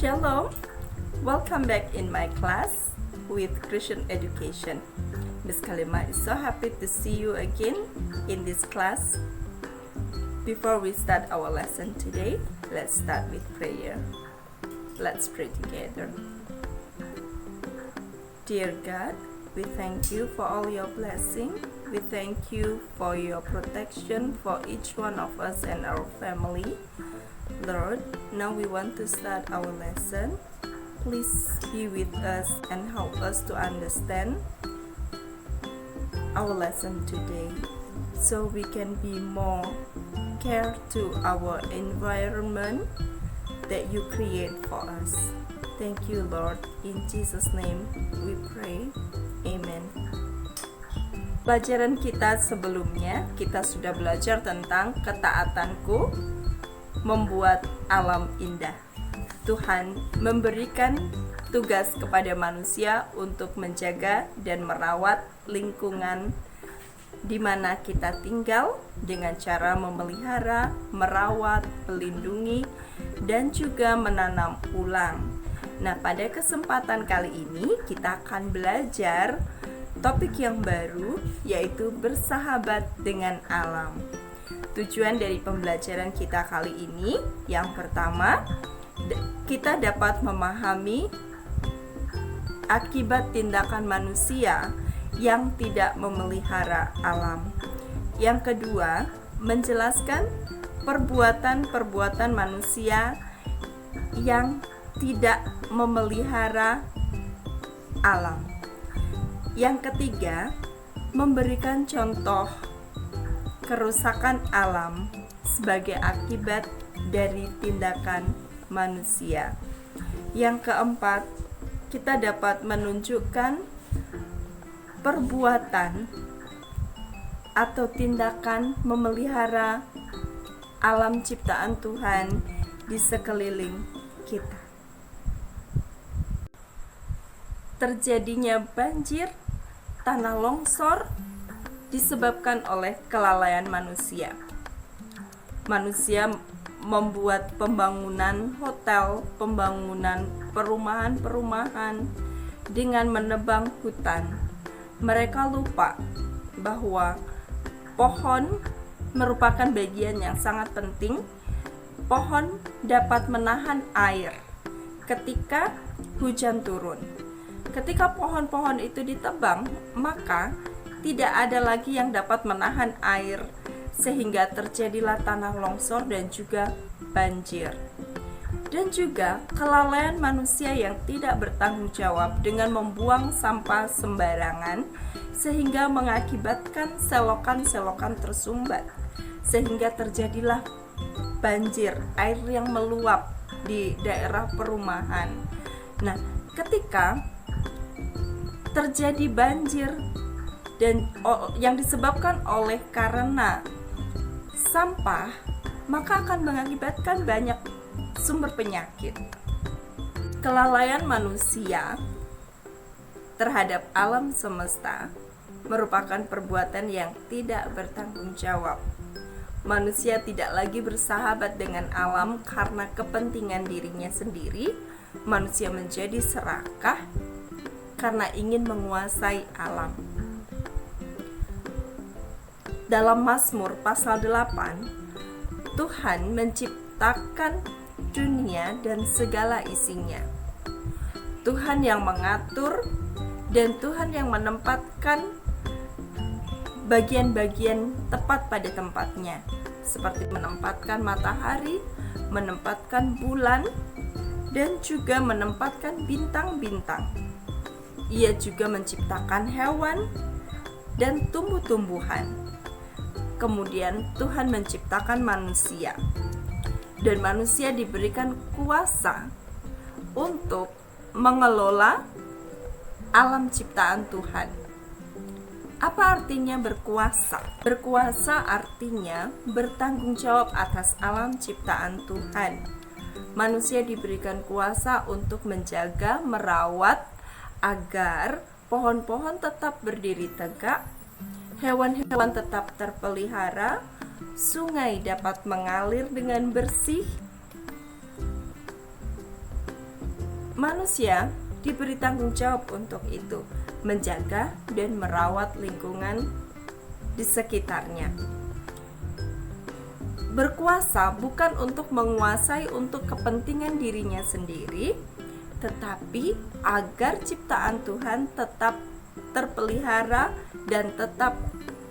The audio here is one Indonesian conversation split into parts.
Shalom, welcome back in my class with Christian Education. Miss Kalima is so happy to see you again in this class. Before we start our lesson today, let's start with prayer. Let's pray together. Dear God, we thank you for all your blessing. We thank you for your protection for each one of us and our family. Lord, now we want to start our lesson. Please be with us and help us to understand our lesson today so we can be more care to our environment that you create for us. Thank you, Lord. In Jesus' name we pray. Amen. Pelajaran kita sebelumnya, kita sudah belajar tentang ketaatanku membuat alam indah. Tuhan memberikan tugas kepada manusia untuk menjaga dan merawat lingkungan di mana kita tinggal dengan cara memelihara, merawat, melindungi, dan juga menanam ulang. Nah, pada kesempatan kali ini kita akan belajar topik yang baru, yaitu bersahabat dengan alam. Tujuan dari pembelajaran kita kali ini, yang pertama, kita dapat memahami akibat tindakan manusia yang tidak memelihara alam. Yang kedua, menjelaskan perbuatan-perbuatan manusia yang tidak memelihara alam. Yang ketiga, memberikan contoh kerusakan alam sebagai akibat dari tindakan manusia. Yang keempat, kita dapat menunjukkan perbuatan atau tindakan memelihara alam ciptaan Tuhan di sekeliling kita. Terjadinya banjir, tanah longsor disebabkan oleh kelalaian manusia. Manusia membuat pembangunan hotel, pembangunan perumahan-perumahan dengan menebang hutan. Mereka lupa bahwa pohon merupakan bagian yang sangat penting. Pohon dapat menahan air ketika hujan turun. Ketika pohon-pohon itu ditebang, maka tidak ada lagi yang dapat menahan air, sehingga terjadilah tanah longsor dan juga banjir. Dan juga kelalaian manusia yang tidak bertanggung jawab dengan membuang sampah sembarangan, sehingga mengakibatkan selokan-selokan tersumbat, sehingga terjadilah banjir, air yang meluap di daerah perumahan. Nah, ketika terjadi banjir dan yang disebabkan oleh karena sampah, maka akan mengakibatkan banyak sumber penyakit. Kelalaian manusia terhadap alam semesta merupakan perbuatan yang tidak bertanggung jawab. Manusia tidak lagi bersahabat dengan alam karena kepentingan dirinya sendiri. Manusia menjadi serakah karena ingin menguasai alam. Dalam Mazmur pasal 8, Tuhan menciptakan dunia dan segala isinya. Tuhan yang mengatur dan Tuhan yang menempatkan bagian-bagian tepat pada tempatnya, seperti menempatkan matahari, menempatkan bulan, dan juga menempatkan bintang-bintang. Ia juga menciptakan hewan dan tumbuh-tumbuhan. Kemudian Tuhan menciptakan manusia, dan manusia diberikan kuasa untuk mengelola alam ciptaan Tuhan. Apa artinya berkuasa? Berkuasa artinya bertanggung jawab atas alam ciptaan Tuhan. Manusia diberikan kuasa untuk menjaga, merawat agar pohon-pohon tetap berdiri tegak, hewan-hewan tetap terpelihara, sungai dapat mengalir dengan bersih, Manusia diberi tanggung jawab untuk itu, menjaga dan merawat lingkungan di sekitarnya. Berkuasa bukan untuk menguasai untuk kepentingan dirinya sendiri, tetapi agar ciptaan Tuhan tetap terpelihara dan tetap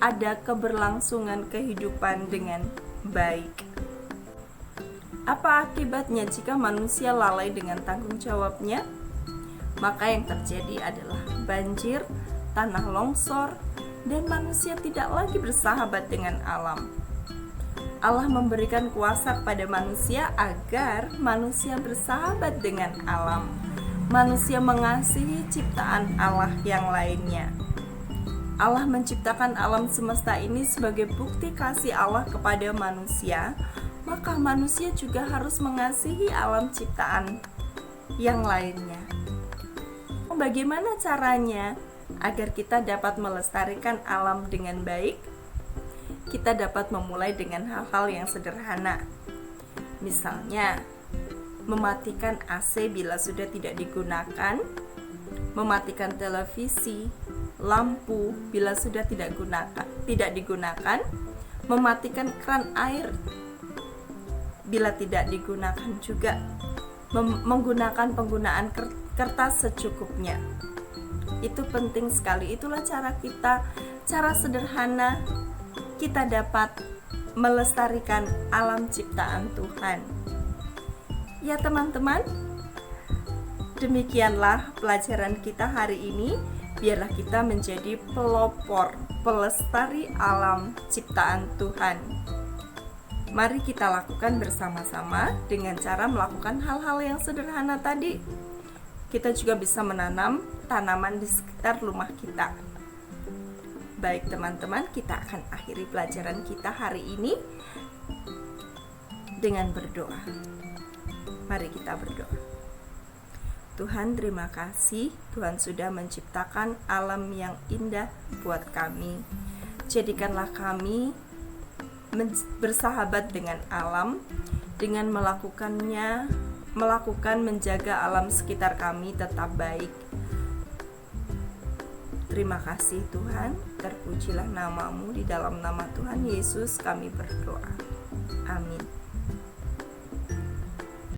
ada keberlangsungan kehidupan dengan baik. Apa akibatnya jika manusia lalai dengan tanggung jawabnya? Maka yang terjadi adalah banjir, tanah longsor, dan manusia tidak lagi bersahabat dengan alam. Allah memberikan kuasa kepada manusia agar manusia bersahabat dengan alam. Manusia mengasihi ciptaan Allah yang lainnya. Allah menciptakan alam semesta ini sebagai bukti kasih Allah kepada manusia, maka manusia juga harus mengasihi alam ciptaan yang lainnya. Bagaimana caranya agar kita dapat melestarikan alam dengan baik? Kita dapat memulai dengan hal-hal yang sederhana. Misalnya, mematikan AC bila sudah tidak digunakan, mematikan televisi, lampu bila sudah tidak digunakan, mematikan keran air bila tidak digunakan juga, menggunakan penggunaan kertas secukupnya. Itu penting sekali. Itulah cara sederhana kita dapat melestarikan alam ciptaan Tuhan. Ya teman-teman, demikianlah pelajaran kita hari ini. Biarlah kita menjadi pelopor, pelestari alam ciptaan Tuhan. Mari kita lakukan bersama-sama dengan cara melakukan hal-hal yang sederhana tadi. Kita juga bisa menanam tanaman di sekitar rumah kita. Baik teman-teman, kita akan akhiri pelajaran kita hari ini dengan berdoa. Mari kita berdoa. Tuhan, terima kasih. Tuhan sudah menciptakan alam yang indah buat kami. Jadikanlah kami bersahabat dengan alam dengan melakukan menjaga alam sekitar kami tetap baik. Terima kasih Tuhan, terpujilah namamu. Di dalam nama Tuhan Yesus kami berdoa. Amin.